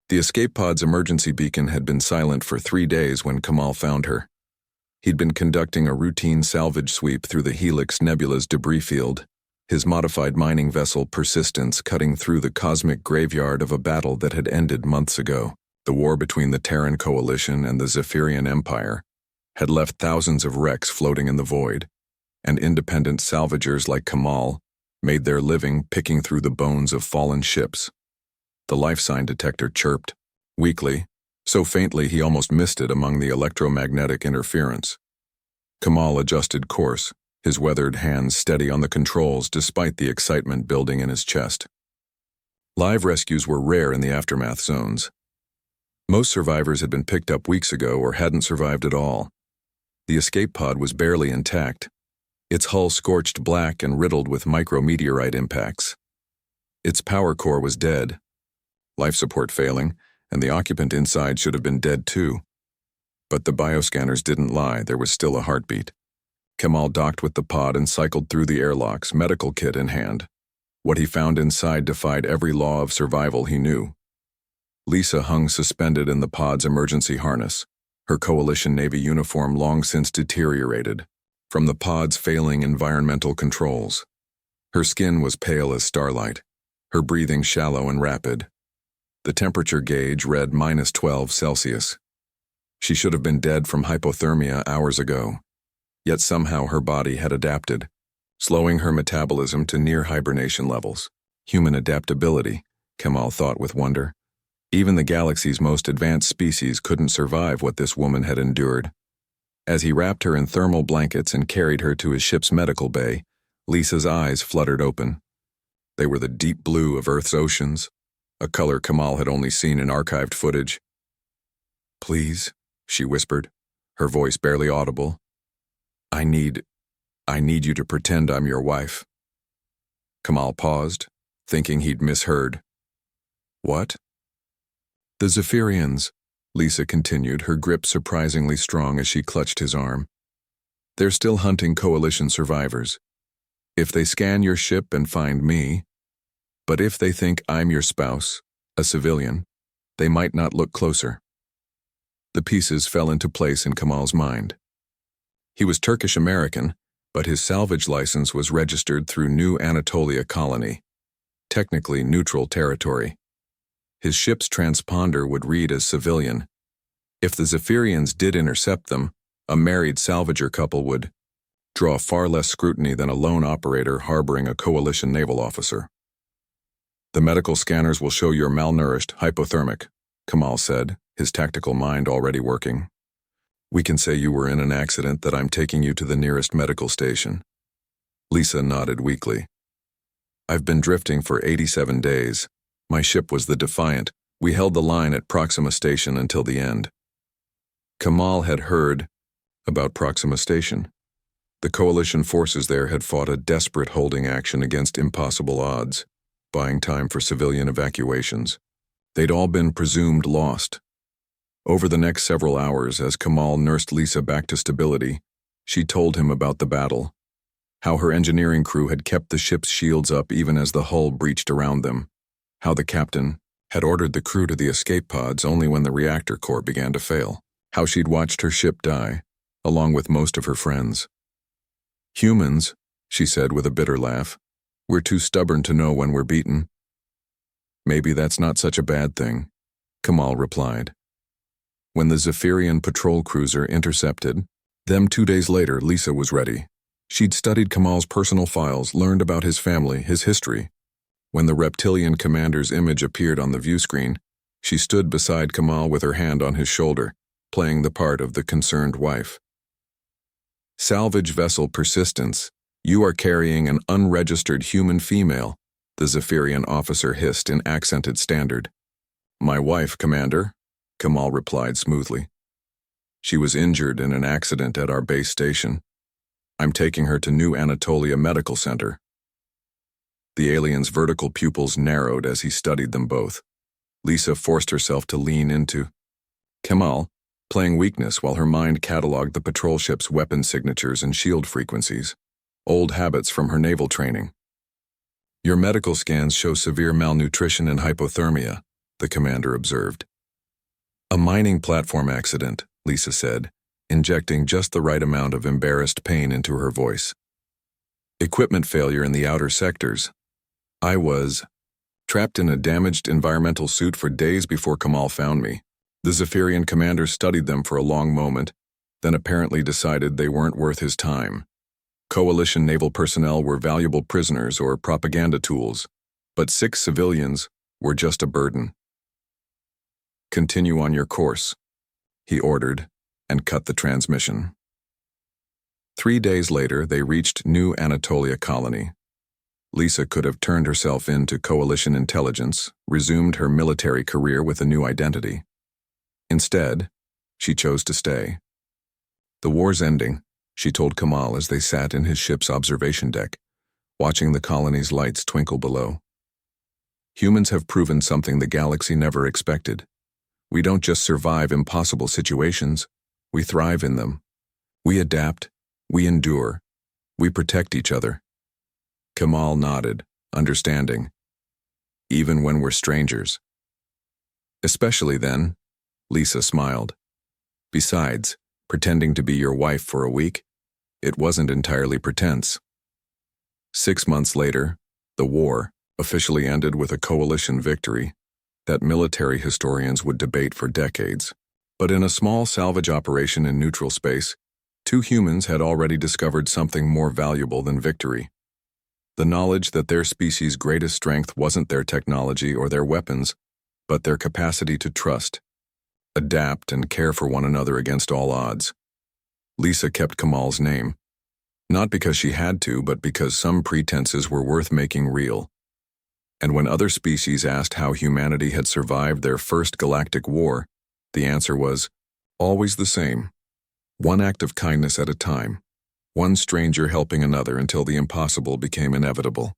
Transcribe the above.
The escape pod's emergency beacon had been silent for 3 days when Kamal found her. He'd been conducting a routine salvage sweep through the Helix Nebula's debris field, his modified mining vessel Persistence cutting through the cosmic graveyard of a battle that had ended months ago. The war between the Terran Coalition and the Zephyrian Empire had left thousands of wrecks floating in the void, and independent salvagers like Kamal made their living picking through the bones of fallen ships. The life sign detector chirped, weakly, so faintly he almost missed it among the electromagnetic interference. Kamal adjusted course, his weathered hands steady on the controls despite the excitement building in his chest. Live rescues were rare in the aftermath zones. Most survivors had been picked up weeks ago or hadn't survived at all. The escape pod was barely intact, its hull scorched black and riddled with micrometeorite impacts. Its power core was dead, life support failing, and the occupant inside should have been dead too. But the bioscanners didn't lie, there was still a heartbeat. Kamal docked with the pod and cycled through the airlocks, medical kit in hand. What he found inside defied every law of survival he knew. Lisa hung suspended in the pod's emergency harness, her Coalition Navy uniform long since deteriorated from the pod's failing environmental controls. Her skin was pale as starlight, her breathing shallow and rapid. The temperature gauge read -12 Celsius. She should have been dead from hypothermia hours ago, yet somehow her body had adapted, slowing her metabolism to near hibernation levels. Human adaptability, Kamal thought with wonder. Even the galaxy's most advanced species couldn't survive what this woman had endured. As he wrapped her in thermal blankets and carried her to his ship's medical bay, Lisa's eyes fluttered open. They were the deep blue of Earth's oceans, a color Kamal had only seen in archived footage. "Please," she whispered, her voice barely audible. I need you to pretend I'm your wife." Kamal paused, thinking he'd misheard. "What?" "The Zephyrians," Lisa continued, her grip surprisingly strong as she clutched his arm. "They're still hunting Coalition survivors. If they scan your ship and find me, but if they think I'm your spouse, a civilian, they might not look closer." The pieces fell into place in Kamal's mind. He was Turkish-American, but his salvage license was registered through New Anatolia Colony, technically neutral territory. His ship's transponder would read as civilian. If the Zephyrians did intercept them, a married salvager couple would draw far less scrutiny than a lone operator harboring a Coalition naval officer. "The medical scanners will show you're malnourished, hypothermic," Kamal said, his tactical mind already working. "We can say you were in an accident, that I'm taking you to the nearest medical station." Lisa nodded weakly. "I've been drifting for 87 days. My ship was the Defiant. We held the line at Proxima Station until the end." Kamal had heard about Proxima Station. The Coalition forces there had fought a desperate holding action against impossible odds, buying time for civilian evacuations. They'd all been presumed lost. Over the next several hours, as Kamal nursed Lisa back to stability, she told him about the battle, how her engineering crew had kept the ship's shields up even as the hull breached around them, how the captain had ordered the crew to the escape pods only when the reactor core began to fail, how she'd watched her ship die, along with most of her friends. "Humans," she said with a bitter laugh, "we're too stubborn to know when we're beaten." "Maybe that's not such a bad thing," Kamal replied. When the Zephyrian patrol cruiser intercepted them 2 days later, Lisa was ready. She'd studied Kamal's personal files, learned about his family, his history. When the reptilian commander's image appeared on the view screen, she stood beside Kamal with her hand on his shoulder, playing the part of the concerned wife. "Salvage vessel Persistence, you are carrying an unregistered human female," the Zephyrian officer hissed in accented standard. "My wife, Commander," Kamal replied smoothly. "She was injured in an accident at our base station. I'm taking her to New Anatolia Medical Center." The alien's vertical pupils narrowed as he studied them both. Lisa forced herself to lean into Kamal, playing weakness while her mind cataloged the patrol ship's weapon signatures and shield frequencies, old habits from her naval training. "Your medical scans show severe malnutrition and hypothermia," the commander observed. A mining platform accident, Lisa said, injecting just the right amount of embarrassed pain into her voice. Equipment failure in the outer sectors. I was trapped in a damaged environmental suit for days before Kamal found me. The Zephyrian commander studied them for a long moment, then apparently decided they weren't worth his time. Coalition naval personnel were valuable prisoners or propaganda tools, but 6 civilians were just a burden. Continue on your course, he ordered, and cut the transmission. 3 days later, they reached New Anatolia Colony. Lisa could have turned herself in to Coalition intelligence, resumed her military career with a new identity. Instead, she chose to stay. The war's ending, she told Kamal as they sat in his ship's observation deck, watching the colony's lights twinkle below. Humans have proven something the galaxy never expected. We don't just survive impossible situations, we thrive in them. We adapt, we endure, we protect each other. Kamal nodded, understanding. Even when we're strangers. Especially then, Lisa smiled. Besides, pretending to be your wife for a week, it wasn't entirely pretense. 6 months later, the war officially ended with a coalition victory that military historians would debate for decades. But in a small salvage operation in neutral space, 2 humans had already discovered something more valuable than victory. The knowledge that their species' greatest strength wasn't their technology or their weapons, but their capacity to trust, adapt, and care for one another against all odds. Lisa kept Kamal's name, not because she had to, but because some pretenses were worth making real. And when other species asked how humanity had survived their first galactic war, the answer was always the same. One act of kindness at a time, one stranger helping another until the impossible became inevitable.